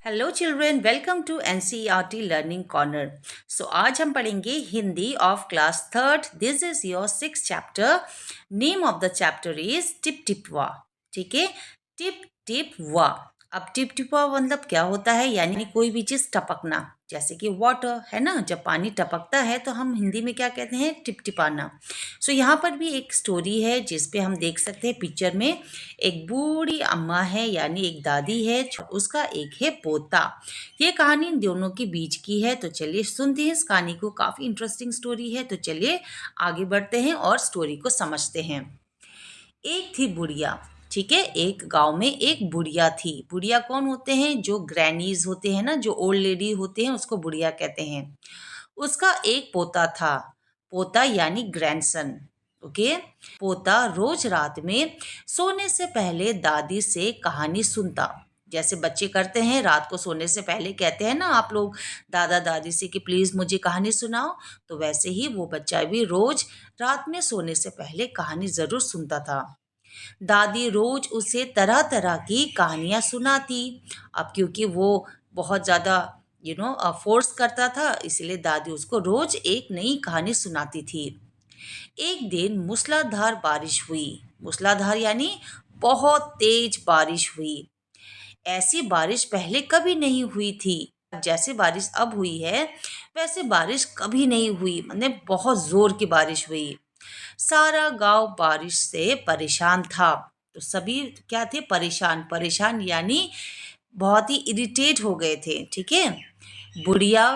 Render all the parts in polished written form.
Hello children, welcome to NCERT learning corner. आज हम पढ़ेंगे Hindi of class third. This is your six chapter. Name of the chapter is टिप टिप वा। ठीक है, टिप टिप वा। अब टिप टिप वा मतलब क्या होता है, यानी कोई भी चीज टपकना, जैसे कि वाटर है ना, जब पानी टपकता है तो हम हिंदी में क्या कहते हैं, टिपटिपाना। यहाँ पर भी एक स्टोरी है जिसपे हम देख सकते हैं पिक्चर में एक बूढ़ी अम्मा है, यानी एक दादी है, उसका एक है पोता। ये कहानी इन दोनों के बीच की है। तो चलिए सुनते हैं इस कहानी को, काफी इंटरेस्टिंग स्टोरी है। तो चलिए आगे बढ़ते हैं और स्टोरी को समझते हैं। एक थी बुढ़िया। ठीक है, एक गांव में एक बुढ़िया थी। बुढ़िया कौन होते हैं? जो ग्रैनीज होते हैं ना, जो ओल्ड लेडी होते हैं, उसको बुढ़िया कहते हैं। उसका एक पोता था। पोता यानी ग्रैंडसन। ओके। पोता रोज रात में सोने से पहले दादी से कहानी सुनता, जैसे बच्चे करते हैं, रात को सोने से पहले कहते हैं ना आप लोग दादा दादी से कि प्लीज मुझे कहानी सुनाओ। तो वैसे ही वो बच्चा भी रोज रात में सोने से पहले कहानी जरूर सुनता था। दादी रोज उसे तरह तरह की कहानियां सुनाती। अब क्योंकि वो बहुत ज्यादा फोर्स करता था, इसलिए दादी उसको रोज एक नई कहानी सुनाती थी। एक दिन मूसलाधार बारिश हुई। मूसलाधार यानी बहुत तेज बारिश हुई। ऐसी बारिश पहले कभी नहीं हुई थी। जैसे बारिश अब हुई है वैसे बारिश कभी नहीं हुई, मतलब बहुत जोर की बारिश हुई। सारा गांव बारिश से परेशान था। तो सभी क्या थे? परेशान। परेशान यानी बहुत ही इरिटेट हो गए थे। ठीक है। बुढ़िया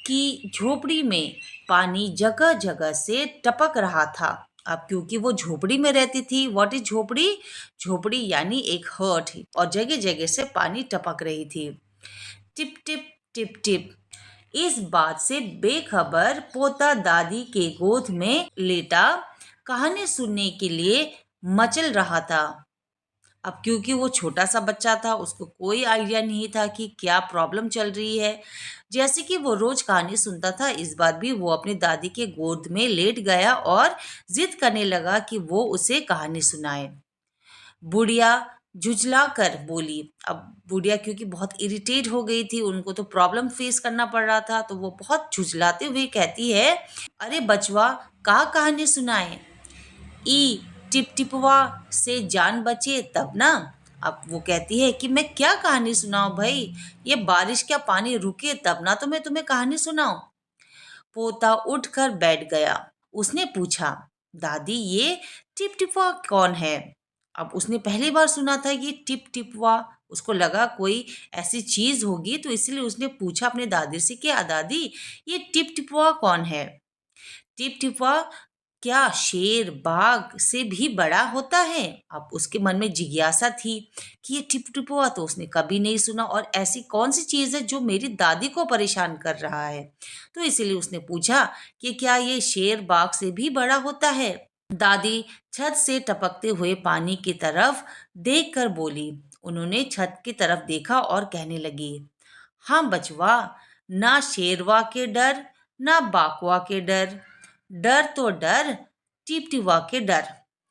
की झोपड़ी में पानी जगह जगह से टपक रहा था। अब क्योंकि वो झोपड़ी में रहती थी। व्हाट इज झोपड़ी? झोपड़ी यानी एक हर्ट, और जगह जगह से पानी टपक रही थी। Tip tip tip tip. इस बात से बेखबर पोता दादी के गोद में लेटा कहानी सुनने के लिए मचल रहा था। अब क्योंकि वो छोटा सा बच्चा था, उसको कोई आइडिया नहीं था कि क्या प्रॉब्लम चल रही है। जैसे कि वो रोज कहानी सुनता था, इस बार भी वो अपनी दादी के गोद में लेट गया और जिद करने लगा कि वो उसे कहानी सुनाए। बुढ़िया झुझला कर बोली। अब बुढ़िया क्योंकि बहुत इरिटेट हो गई थी, उनको तो प्रॉब्लम फेस करना पड़ रहा था, तो वो बहुत झुझलाते हुए कहती है, अरे बचवा, का कहानी सुनाए? ई टिपटिपवा से जान बचे तब ना। अब वो कहती है कि मैं क्या कहानी सुनाऊं भाई, ये बारिश का पानी रुके तब ना तो मैं तुम्हें कहानी सुनाऊं। पोता उठकर बैठ गया। उसने पूछा, दादी ये टिप टिपवा कौन है? अब उसने पहली बार सुना था कि टिप टिपवा। उसको लगा कोई ऐसी चीज होगी, तो इसलिए उसने पूछा अपने दादी से कि दादी ये टिप टिपवा कौन है? टिप टिपवा क्या शेर बाघ से भी बड़ा होता है? अब उसके मन में जिज्ञासा थी कि ये टिप टिपवा तो उसने कभी नहीं सुना, और ऐसी कौन सी चीज है जो मेरी दादी को परेशान कर रहा है। तो इसीलिए उसने पूछा कि क्या ये शेर बाघ से भी बड़ा होता है? दादी छत से टपकते हुए पानी की तरफ देखकर बोली। उन्होंने छत की तरफ देखा और कहने लगी, हाँ बचवा, ना शेरवा के डर ना बाकवा के डर, डर तो डर टिपटिवा के डर।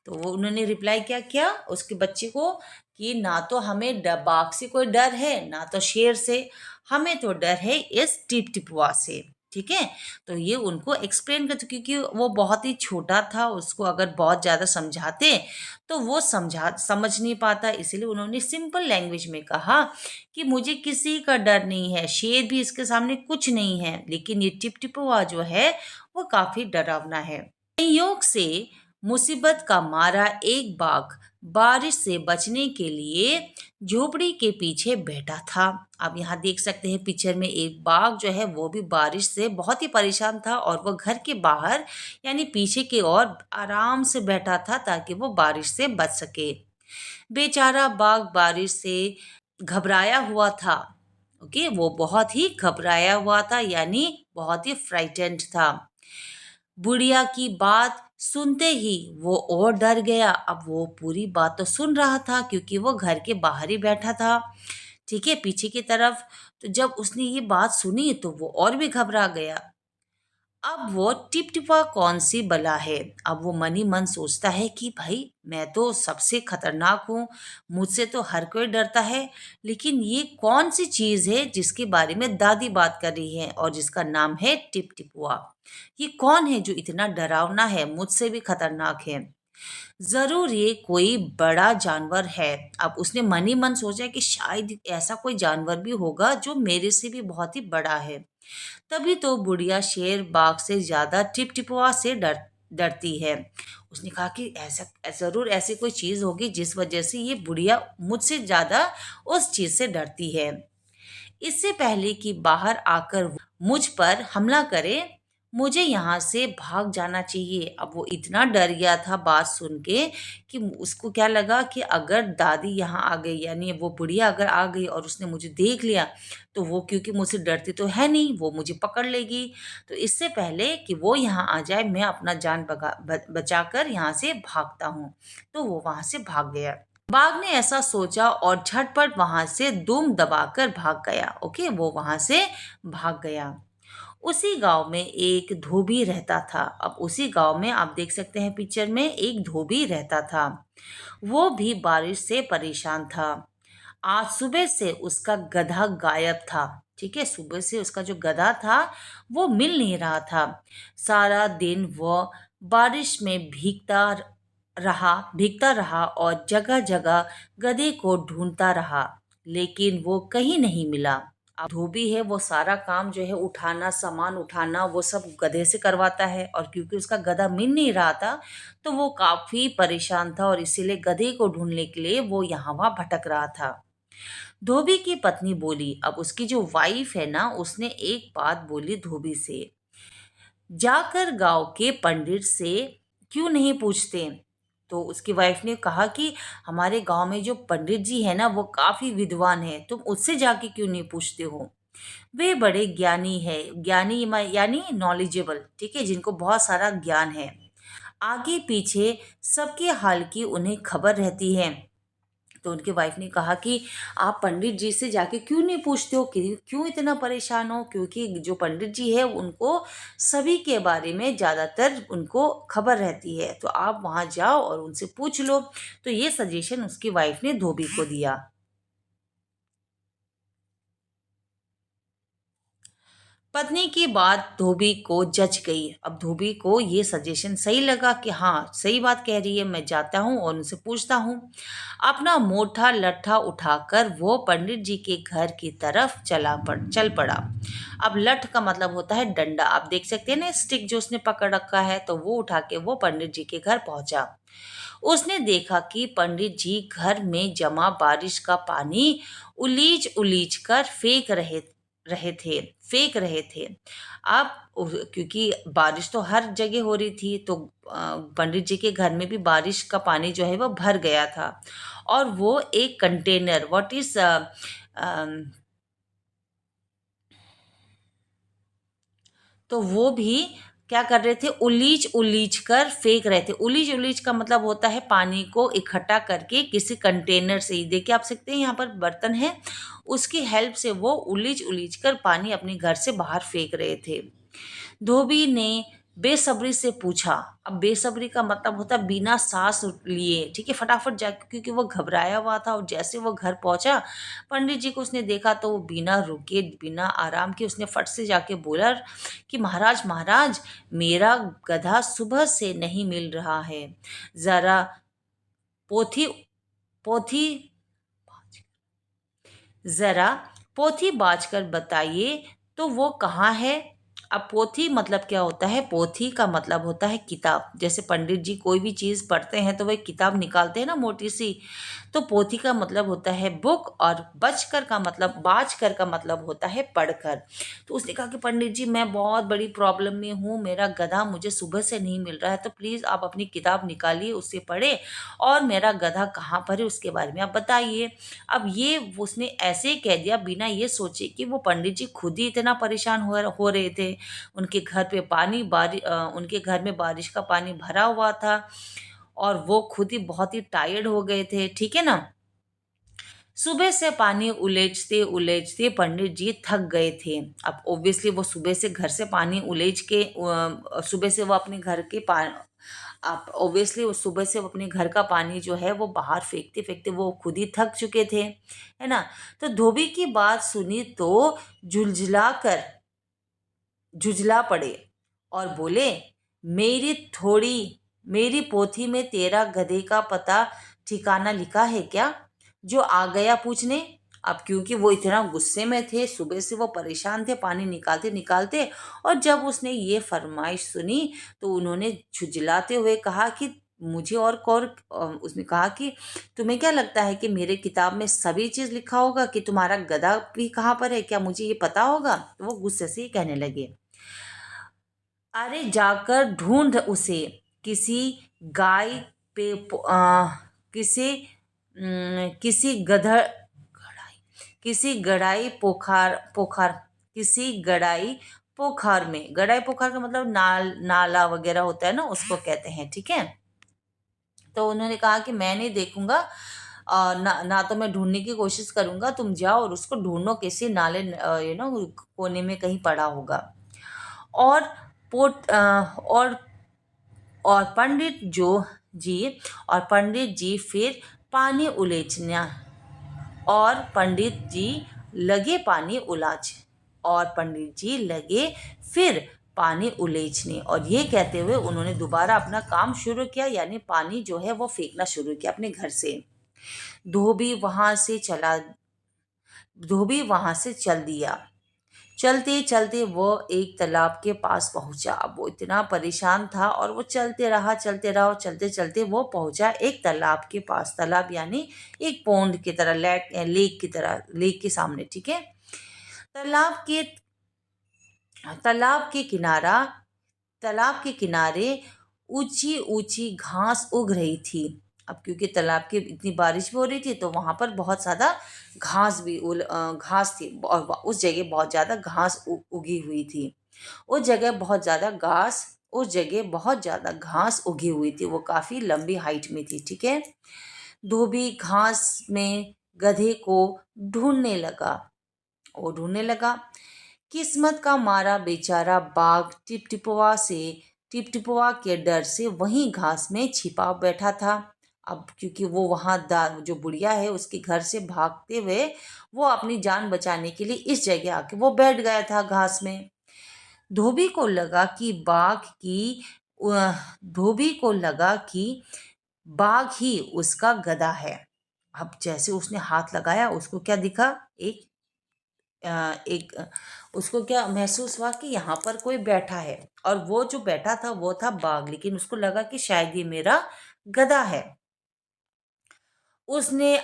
तो वो उन्होंने रिप्लाई क्या किया उसके बच्चे को कि ना तो हमें बाघ से कोई डर है ना तो शेर से, हमें तो डर है इस टिपटिपवा से। ठीक है। तो ये उनको एक्सप्लेन करते, क्योंकि वो बहुत ही छोटा था, उसको अगर बहुत ज्यादा समझाते तो वो समझ नहीं पाता, इसलिए उन्होंने सिंपल लैंग्वेज में कहा कि मुझे किसी का डर नहीं है, शेर भी इसके सामने कुछ नहीं है, लेकिन ये टिपटिपवा जो है वो काफी डरावना है। संयोग से मुसीबत का मारा एक बाघ बारिश से बचने के लिए झोपड़ी के पीछे बैठा था। आप यहाँ देख सकते हैं पिक्चर में एक बाघ जो है वो भी बारिश से बहुत ही परेशान था, और वो घर के बाहर यानी पीछे की ओर आराम से बैठा था ताकि वो बारिश से बच सके। बेचारा बाघ बारिश से घबराया हुआ था। ओके, वो बहुत ही घबराया हुआ था, यानी बहुत ही फ्राइटेंड था। बुढ़िया की बात सुनते ही वो और डर गया। अब वो पूरी बात तो सुन रहा था क्योंकि वो घर के बाहर ही बैठा था, ठीक है, पीछे की तरफ। तो जब उसने ये बात सुनी तो वो और भी घबरा गया। अब वो टिपटिपा कौन सी बला है। अब वो मनी मन सोचता है कि भाई मैं तो सबसे खतरनाक हूँ, मुझसे तो हर कोई डरता है, लेकिन ये कौन सी चीज है जिसके बारे में दादी बात कर रही है और जिसका नाम है टिपटिपुआ। ये कौन है जो इतना डरावना है, मुझसे भी खतरनाक है। जरूर ये कोई बड़ा जानवर है। अब उसने मन ही मन सोचा कि शायद ऐसा कोई जानवर भी होगा जो मेरे से भी बहुत ही बड़ा है। तभी तो बुढ़िया शेर बाघ से ज्यादा टिपटिपुआ से डरती है। उसने कहा कि ऐसा जरूर ऐसी कोई चीज होगी जिस वजह से ये बुढ़िया मुझसे ज्यादा उस चीज से डरती है। इससे पहले कि बाहर आकर वो मुझ पर हमला करे, मुझे यहाँ से भाग जाना चाहिए। अब वो इतना डर गया था बात सुन के कि उसको क्या लगा कि अगर दादी यहाँ आ गई, यानी वो बुढ़िया अगर आ गई और उसने मुझे देख लिया, तो वो क्योंकि मुझसे डरती तो है नहीं, वो मुझे पकड़ लेगी। तो इससे पहले कि वो यहाँ आ जाए, मैं अपना जान बचाकर यहाँ से भागता हूँ। तो वो वहां से भाग गया। बाघ ने ऐसा सोचा और झटपट वहां से दुम दबाकर भाग गया। ओके, वो वहां से भाग गया। उसी गांव में एक धोबी रहता था। अब उसी गांव में आप देख सकते हैं पिक्चर में, एक धोबी रहता था। वो भी बारिश से परेशान था। आज सुबह से उसका गधा गायब था। ठीक है, सुबह से उसका जो गधा था वो मिल नहीं रहा था। सारा दिन वो बारिश में भीगता रहा और जगह जगह गधे को ढूंढता रहा, लेकिन वो कहीं नहीं मिला। अब धोबी है, वो सारा काम जो है उठाना, सामान उठाना, वो सब गधे से करवाता है, और क्योंकि उसका गधा मिल नहीं रहा था तो वो काफी परेशान था और इसीलिए गधे को ढूंढने के लिए वो यहाँ वहां भटक रहा था। धोबी की पत्नी बोली, अब उसकी जो वाइफ है ना, उसने एक बात बोली धोबी से, जाकर गांव के पंडित से क्यों नहीं पूछते। तो उसकी वाइफ ने कहा कि हमारे गांव में जो पंडित जी है ना वो काफी विद्वान है, तुम उससे जाके क्यों नहीं पूछते हो। वे बड़े ज्ञानी है, यानी नॉलेजेबल, ठीक है, जिनको बहुत सारा ज्ञान है, आगे पीछे सबके हाल की उन्हें खबर रहती है। तो उनके वाइफ ने कहा कि आप पंडित जी से जाके क्यों नहीं पूछते हो कि क्यों इतना परेशान हो, क्योंकि जो पंडित जी है उनको सभी के बारे में ज़्यादातर उनको खबर रहती है, तो आप वहाँ जाओ और उनसे पूछ लो। तो ये सजेशन उसकी वाइफ ने धोबी को दिया। पत्नी की बात धोबी को जच गई। अब धोबी को ये सजेशन सही लगा कि हाँ सही बात कह रही है, मैं जाता हूँ और उनसे पूछता हूँ। अपना मोटा लट्ठा उठाकर वो पंडित जी के घर की तरफ चल पड़ा। अब लठ का मतलब होता है डंडा, आप देख सकते हैं ना स्टिक जो उसने पकड़ रखा है, तो वो उठा के वो पंडित जी के घर पहुंचा। उसने देखा कि पंडित जी घर में जमा बारिश का पानी उलीच उलीच कर फेंक रहे थे। अब क्योंकि बारिश तो हर जगह हो रही थी, तो पंडित जी के घर में भी बारिश का पानी जो है वो भर गया था, और वो एक कंटेनर, व्हाट इज तो वो भी क्या कर रहे थे, उलीच उलीच कर फेंक रहे थे। उलीच उलीच का मतलब होता है पानी को इकट्ठा करके किसी कंटेनर से, ही देखिए आप सकते हैं यहाँ पर बर्तन है, उसकी हेल्प से वो उलीच उलीच कर पानी अपने घर से बाहर फेंक रहे थे। धोबी ने बेसब्री से पूछा। अब बेसब्री का मतलब होता है बिना सांस लिए, ठीक है, फटाफट जाके, क्योंकि वो घबराया हुआ था, और जैसे वो घर पहुंचा पंडित जी को उसने देखा तो वो बिना रुके बिना आराम के उसने फट से जाके बोला कि महाराज महाराज, मेरा गधा सुबह से नहीं मिल रहा है, जरा पोथी पोथी जरा पोथी बाज कर बताइए तो वो कहाँ है। अब पोथी मतलब क्या होता है, पोथी का मतलब होता है किताब। जैसे पंडित जी कोई भी चीज पढ़ते हैं तो वह किताब निकालते हैं ना मोटी सी, तो पोथी का मतलब होता है बुक, और बचकर का मतलब बाज का मतलब होता है पढ़कर। तो उसने कहा कि पंडित जी मैं बहुत बड़ी प्रॉब्लम में हूँ, मेरा गधा मुझे सुबह से नहीं मिल रहा है, तो प्लीज आप अपनी किताब निकालिए, उससे पढ़े, और मेरा गधा कहाँ पर है उसके बारे में आप बताइए। अब ये उसने ऐसे ही कह दिया बिना ये सोचे कि वो पंडित जी खुद ही इतना परेशान हो रहे थे। उनके घर पे उनके घर में बारिश का पानी भरा हुआ था, और वो खुद ही बहुत ही टायर्ड हो गए थे, ठीक है ना। सुबह से पानी उलेचते उलेचते पंडित जी थक गए थे। अब ऑब्वियसली वो सुबह से घर से पानी उलेच के सुबह से वो अपने घर के पा आप ऑब्वियसली वो सुबह से वो अपने घर का पानी जो है वो बाहर फेंकते फेंकते वो खुद ही थक चुके थे, है ना। तो धोबी की बात सुनी तो झुलझुला कर झुझला पड़े और बोले, मेरी थोड़ी मेरी पोथी में तेरा गधे का पता ठिकाना लिखा है क्या, जो आ गया पूछने। अब क्योंकि वो इतना गुस्से में थे, सुबह से वो परेशान थे पानी निकालते निकालते, और जब उसने ये फरमाइश सुनी तो उन्होंने झुझलाते हुए कहा कि मुझे और उसने कहा कि तुम्हें क्या लगता है कि मेरे किताब में सभी चीज़ लिखा होगा कि तुम्हारा गधा भी कहाँ पर है, क्या मुझे ये पता होगा। तो वो गुस्से से ही कहने लगे, अरे जाकर ढूंढ उसे, किसी गाय पे किसी किसी किसी गड़ाई पोखर में, गड़ाई पोखर का मतलब नाला वगैरह होता है ना, उसको कहते हैं, ठीक है। तो उन्होंने कहा कि मैं नहीं देखूंगा, ना तो मैं ढूंढने की कोशिश करूंगा, तुम जाओ और उसको ढूंढो, किसी नाले कोने में कहीं पड़ा होगा। और पोट अ, और जी पंडित जी फिर पानी उलेचना और पंडित जी लगे पानी उलाच और पंडित जी लगे फिर पानी उलेचने, और ये कहते हुए उन्होंने दोबारा अपना काम शुरू किया, यानी पानी जो है वो फेंकना शुरू किया अपने घर से। धोबी वहां से चला धोबी वहां से चल दिया। चलते चलते वो एक तालाब के पास पहुंचा। अब वो इतना परेशान था और वो चलते रहा और चलते चलते वो पहुंचा एक तालाब के पास। तालाब यानी एक पौंड की तरह, लेक की तरह, लेक के सामने, ठीक है। तालाब के तालाब के किनारा तालाब के किनारे ऊंची ऊंची घास उग रही थी। अब क्योंकि तालाब की इतनी बारिश भी हो रही थी तो वहां पर बहुत ज्यादा घास थी, और उस जगह बहुत ज्यादा घास उगी हुई थी। उस जगह बहुत ज्यादा घास उगी हुई थी, वो काफी लंबी हाइट में थी, ठीक है। धोबी घास में गधे को ढूंढने लगा ढूंढने लगा। किस्मत का मारा बेचारा बाघ टिपटिपवा के डर से वहीं घास में छिपा बैठा था। अब क्योंकि वो वहां जो बुढ़िया है उसके घर से भागते हुए वो अपनी जान बचाने के लिए इस जगह आके वो बैठ गया था घास में। धोबी को लगा कि धोबी को लगा कि बाघ ही उसका गधा है। अब जैसे उसने हाथ लगाया, उसको क्या दिखा, एक उसको क्या महसूस हुआ कि यहाँ पर कोई बैठा है, और वो जो बैठा था वो था बाघ, लेकिन उसको लगा कि शायद ये मेरा गधा है। उसने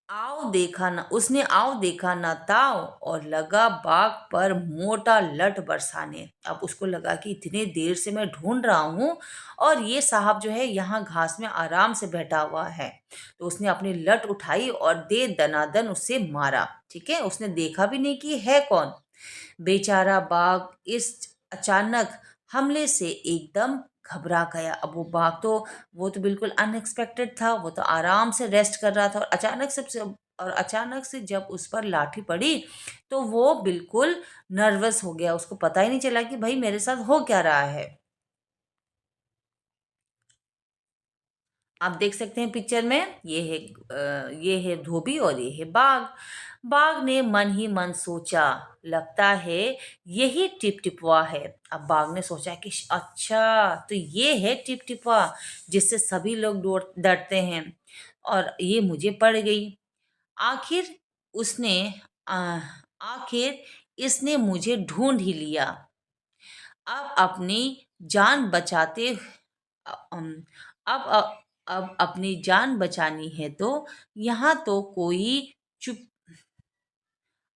उसने आओ देखा ना ताव, और लगा बाघ पर मोटा लठ बरसाने। अब उसको लगा कि इतने देर से मैं ढूंढ रहा हूं और ये साहब जो है यहाँ घास में आराम से बैठा हुआ है। तो उसने अपनी लठ उठाई और दे दनादन उससे मारा, ठीक है। उसने देखा भी नहीं कि है कौन। बेचारा बाघ इस अचानक हमले से एकदम घबरा गया। अब वो तो बिल्कुल अनएक्सपेक्टेड था, वो तो आराम से रेस्ट कर रहा था, और अचानक से जब उस पर लाठी पड़ी तो वो बिल्कुल नर्वस हो गया। उसको पता ही नहीं चला कि भाई मेरे साथ हो क्या रहा है। आप देख सकते हैं पिक्चर में, ये है धोबी और ये है बाघ। बाघ ने मन ही मन सोचा, लगता है यही टिपटिपवा है। अब बाघ ने सोचा कि अच्छा तो ये है टिपटिपवा जिससे सभी लोग डरते हैं, और ये मुझे पड़ गई। आखिर उसने आ, आखिर इसने मुझे ढूंढ ही लिया। अब अपनी जान बचाते अम, अब अब अपनी जान बचानी है तो यहाँ तो कोई चुप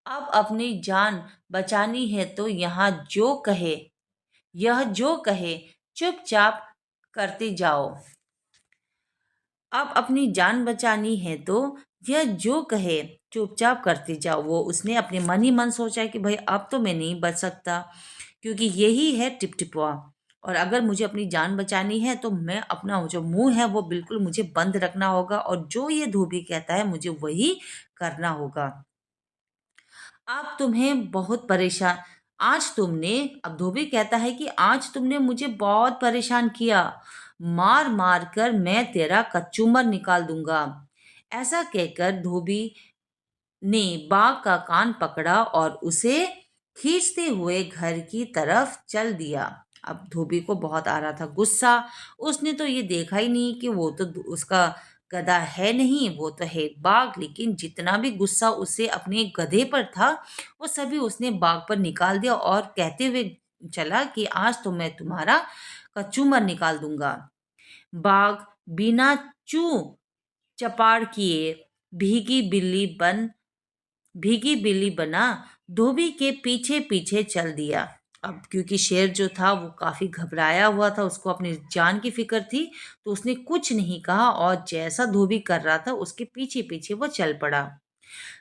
अब अपनी जान बचानी है तो यह जो कहे चुपचाप करते जाओ। अब अपनी जान बचानी है तो यह जो कहे चुपचाप करते जाओ। वो उसने अपने मन ही मन सोचा कि भाई अब तो मैं नहीं बच सकता, क्योंकि यही है टिपटिपवा। और अगर मुझे अपनी जान बचानी है तो मैं अपना जो मुंह है वो बिल्कुल मुझे बंद रखना होगा और जो ये धोबी कहता है मुझे वही करना होगा। अब तुम्हें बहुत परेशान आज तुमने अब धोबी कहता है कि आज तुमने मुझे बहुत परेशान किया, मार मार कर मैं तेरा कचूमर निकाल दूंगा। ऐसा कहकर धोबी ने बाघ का कान पकड़ा और उसे खींचते हुए घर की तरफ चल दिया। अब धोबी को बहुत आ रहा था गुस्सा। उसने तो ये देखा ही नहीं कि वो तो उसका गधा है नहीं, वो तो है एक बाघ। लेकिन जितना भी गुस्सा उसे अपने गधे पर था वो सभी उसने बाघ पर निकाल दिया और कहते हुए चला कि आज तो मैं तुम्हारा कचूमर निकाल दूंगा। बाघ बिना चू चपाड़ किए भीगी बिल्ली बन भीगी बिल्ली बना धोबी के पीछे पीछे चल दिया। अब क्योंकि शेर जो था वो काफी घबराया हुआ था, उसको अपनी जान की फिक्र थी, तो उसने कुछ नहीं कहा और जैसा धोबी कर रहा था उसके पीछे पीछे वो चल पड़ा।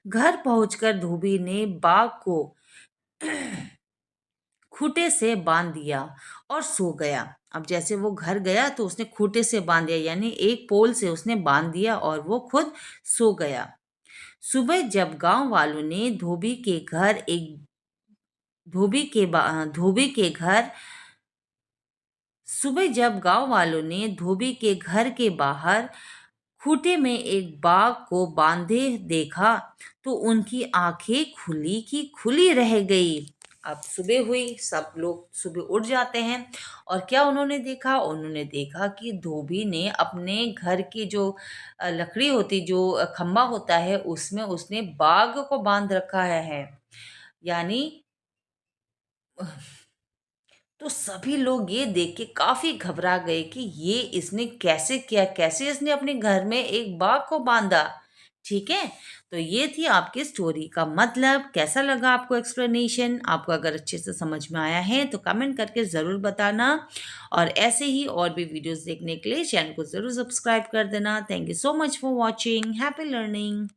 घर पहुंचकर धोबी ने बाघ को खूंटे से बांध दिया और सो गया। अब जैसे वो घर गया तो उसने खूंटे से बांध दिया, यानी एक पोल से उसने बांध दिया और वो खुद सो गया। सुबह जब गांव वालों ने धोबी के घर सुबह जब गांव वालों ने धोबी के घर के बाहर खूंटे में एक बाघ को बांधे देखा तो उनकी आंखें खुली की खुली रह गई। अब सुबह हुई, सब लोग सुबह उठ जाते हैं और क्या उन्होंने देखा? उन्होंने देखा कि धोबी ने अपने घर की जो लकड़ी होती, जो खंबा होता है, उसमें उसने बाघ को बांध रखा है। यानी तो सभी लोग ये देख के काफी घबरा गए कि ये इसने कैसे किया, कैसे इसने अपने घर में एक बाघ को बांधा। ठीक है, तो ये थी आपकी स्टोरी का मतलब। कैसा लगा आपको एक्सप्लेनेशन? आपको अगर अच्छे से समझ में आया है तो कमेंट करके ज़रूर बताना और ऐसे ही और भी वीडियोस देखने के लिए चैनल को ज़रूर सब्सक्राइब कर देना। Thank you so much for watching. Happy learning.